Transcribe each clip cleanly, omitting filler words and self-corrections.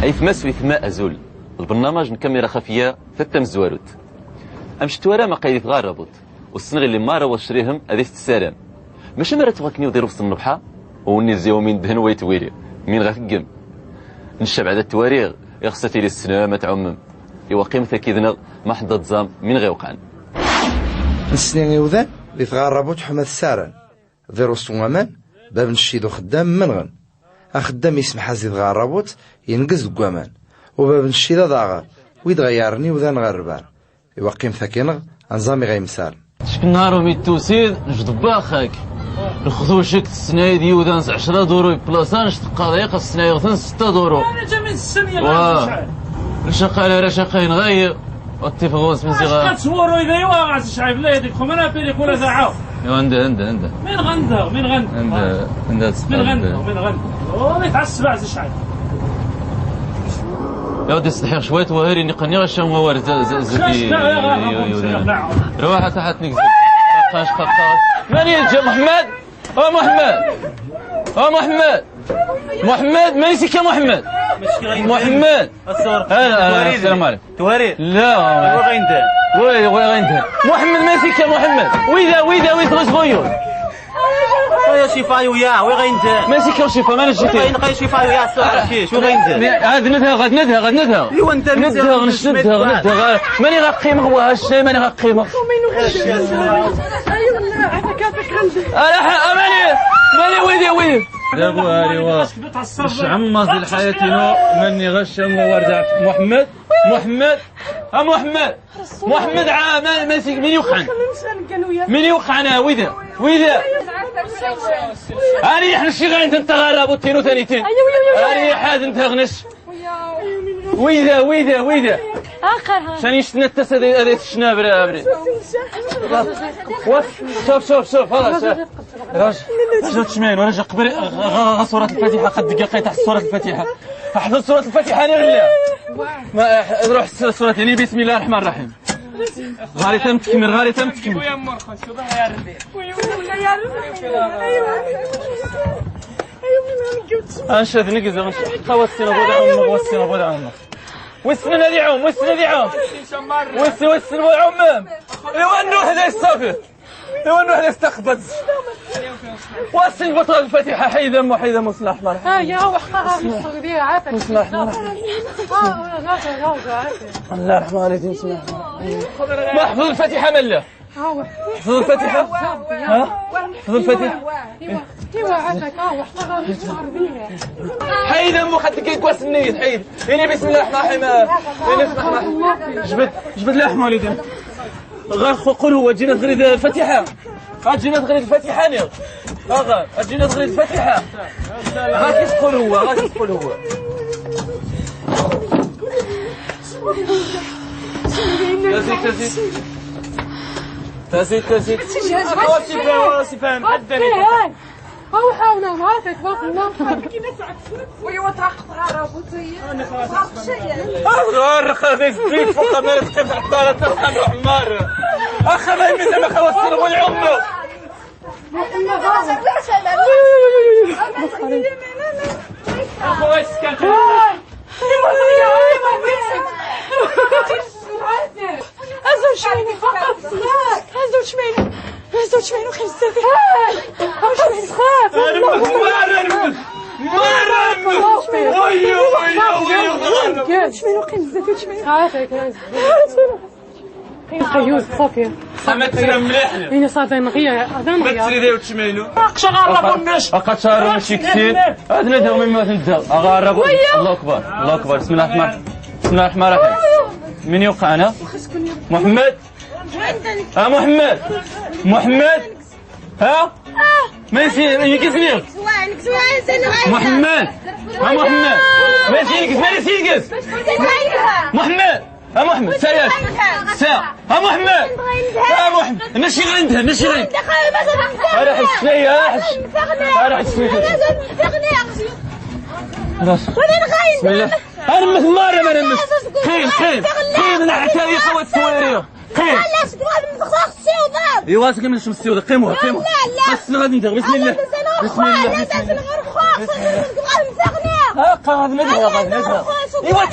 أيثماس ويثماء أزول البرنامج نكمل خفية ثلاثة مزواروت أمش توارا ما قايد غاربوت والسنغ اللي مارا وشريهم أذيث السلام ماشي مرة تغاكني وديرو في النبحة ونزيو من دهن ويتويري من غاكم نشب على التواريغ يخصتي لي السلامة عمم يوقيم ثكيدنا ما حد تزام من غيوقعن السنين يوذان بيتغربوت حمد السارن فيروس ومان باب نشيدو خدام منغن أخدام يسمح زيد غربوت ينقز القوامان وباب نشيدو ضاغر ويتغيرني وذا نغربان يوقيم ثكينغ أنظامي غيمسار شك نهارو ميتوسيد نجد باخاك الخذوشك السنايد يودانس 10 دورو بلاصانش دقائق السنايد غثن 6 دورو انا جا من السنيه لا رشقة رشقين غايب التفغوس من صغار تصوروا اذا يوا شعيب لا يديك خمنا بيليك ولا ذاعوا عنده من غنده والله يتعصب عز الشعيب يا ودي استحيق شويه وهري نقني غشام وورد زكي روح تحت نكزب قاش من يجي محمد محمد ما يسكى محمد السلام عليكم تواري لا وين غينت محمد ما يسكى محمد ويذا ويثغس غيور يا شفايو يا وين غينت ما يسكى شفا ما نجيتي وين غي شفايو يا السؤال شو غينت هذا ندها ندها ايوا انت ندها ماني غقيم هو هالشيء ماني غقيم ماني ويدي دابا هاري مش عمص الحياة مني غشم وورد محمد عام ماسك من يوقعنا ويدا هاري احنا شي غاين تنتغرب وتينو ثانيتين هاري حاد انت غنش ويدا شاني شتنتس هذه الشنابر ابري شوف خلاص راجل تشمين ولا قبل صورة الفاتحة قد دقيقة تحت صورة الفاتحة حفظ صورة الفاتحة انا غير ما روح صورة يعني بسم الله الرحمن الرحيم غاري تم تكمل ويا مرخص وضع يا ربي انشد نقزه خوسنا بود عمم وسنا ذي عم وسن عمم ايوا نروح ذا الصافي ايوا نروح نستقبل وسن بطل الفاتحه حيدا مصلح مرحبا يا وحقها السعوديه عافاك بسم الله الرحمن الرحيم بسم الله محفظ الفاتحه ملا حفظ الفاتحه حفظ الفاتحه ايوا عافاك وحقها العربيه حيدا مو خدك كواس النيت حيد يعني بسم الله الرحمن الرحيم جبد لحمه وليدي غير قول هو جينا تغريد الفاتحه جينا تغريد الفاتحه جينا تغريد الفاتحه غادي تقول هو تزيد واسفه محدني هو حاولنا معاك باقي النار ويوا تقطع رابطيه انا خلاص خذيت في فوق ما تكتب حتى ترحم حمار اخا ما يمد ما خوصل ابو عمره اخويا كان هزو شمينو خمسة خيوز صافية ما تسلم مليحنا هنا صافي نغيا ما تسري ذي وتشميلو شغربوناش فقط شهر ماشي كثير هذا نداو مما تنداو اغاربوا الله اكبر بسم الله الرحمن الرحيم من يوقعنا محمد محمد ها ما يكسني محمد ما يكس محمد سياس محمد ماشي غندها راح الشنية راح بسم الله انا مثل مرة ما نمس خيم نعتالي خوات سواريه خيم ايوا سكن من الشمس قيموها بس غادي ندير بسم الله ايوا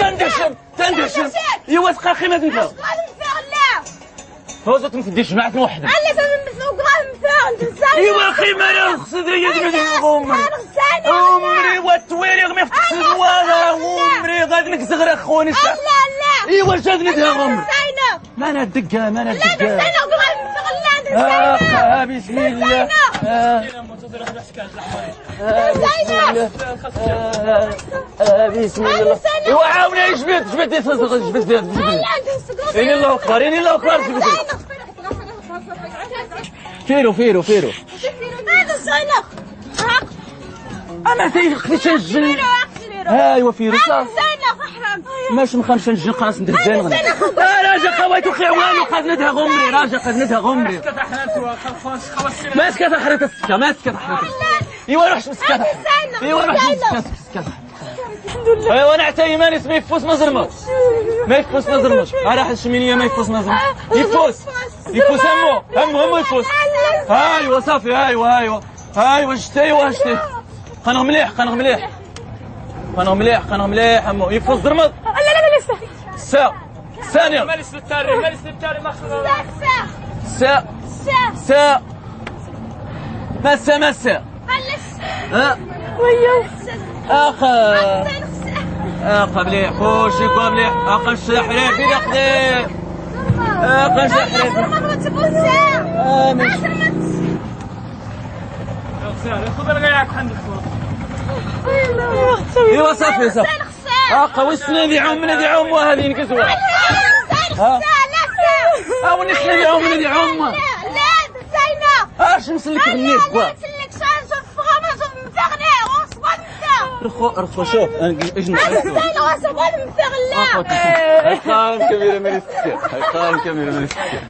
تندهشم ايوا تقاخي ما تنفع غادي نفعل فوزت مفدي جماعة وحدة على سبب مسوق غادي نفعل ايوا اخي ما انا خصد هي تبدا عمري والتويري غمي في السواله عمري غادي نكزغر اخوني لا ايوا شادنتها غمر ساينة ما انا الدقه لا ساينة غادي نفعل بسم الله بسم الله ايوا عاوني جبد اني الله اكبر جبد فيرو هذا ساينة انا تيخفيش نجل ايوا فيرو ساينة صحرا ماش مخمش نجل قاس ندير زين راجا خويتو خوانو قازنتها غمري ماسكه حريت السكه ايوا روح مسكه ايوا روح مسكه ايوا انا حتى ما اسمي يفوس ما زرمش راح الشمينيه ما يفوس ما زرمش يفوس همو يفوس ايوا صافي ايوا شتي قنغ مليح همو يفوس زرمط لا لسه سا ثانيه ماليش بالتاري ما سا مسا ويا اخا مليح خوشي مليح اخا الشحرير في دقيق اخا الشحرير خذ الغياك عندك ايوا صافي اخا وسنا دي عم وهذه نكزوا او نسنا دي عم لا ساينة اش نسلك غنيت كوا نسلك شوف غامض متغني وصبر رخو شوف اجن ساينة وصبر متغني هاي خام كبيرة من السكة